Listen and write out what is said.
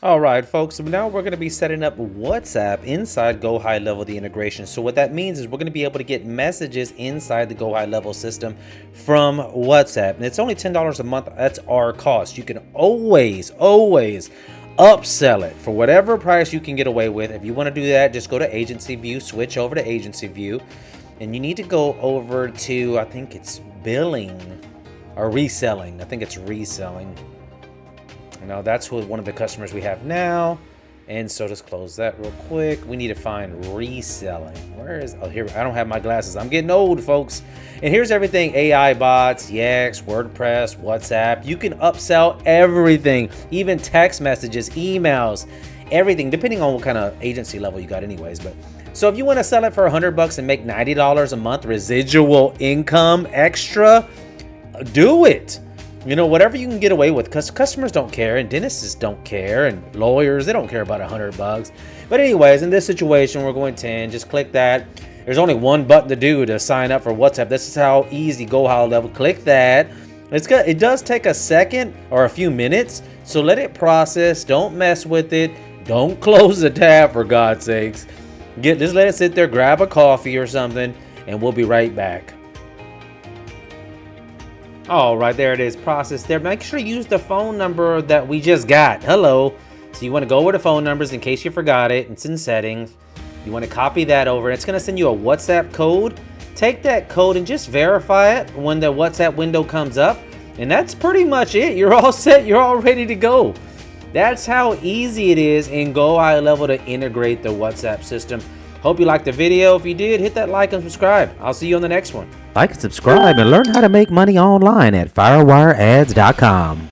All right, folks, so now we're going to be setting up WhatsApp inside GoHighLevel, the integration. So what that means is we're going to be able to get messages inside the GoHighLevel system from WhatsApp. And it's only $10 a month. That's our cost. You can always upsell it for whatever price you can get away with. If you want to do that, just go to Agency View, switch over to Agency View, and you need to go over to, I think it's billing or reselling. I think it's reselling. Now that's one of the customers we have now, and so just close that real quick. We need to find reselling. Where is, oh, here, I don't have my glasses. I'm getting old, folks. And here's everything: AI bots, Yext, WordPress, WhatsApp. You can upsell everything, even text messages, emails, everything, depending on what kind of agency level you got anyways. But so if you want to sell it for $100 and make $90 a month residual income extra, do it. You know, whatever you can get away with, because customers don't care, and dentists don't care, and lawyers, they don't care about $100. But anyways, in this situation, we're going 10. Just click that. There's only one button to do to sign up for WhatsApp. This is how easy GoHighLevel. Click that. It does take a second or a few minutes, so let it process. Don't mess with it. Don't close the tab, for God's sakes. Just let it sit there, grab a coffee or something, and we'll be right back. All right, there it is, processed there. Make sure you use the phone number that we just got. Hello. So you want to go over the phone numbers in case you forgot it. It's in settings. You want to copy that over. It's going to send you a WhatsApp code. Take that code and just verify it when the WhatsApp window comes up. And that's pretty much it. You're all set. You're all ready to go. That's how easy it is in GoHighLevel to integrate the WhatsApp system. Hope you liked the video. If you did, hit that like and subscribe. I'll see you on the next one. Like and subscribe and learn how to make money online at firewireads.com.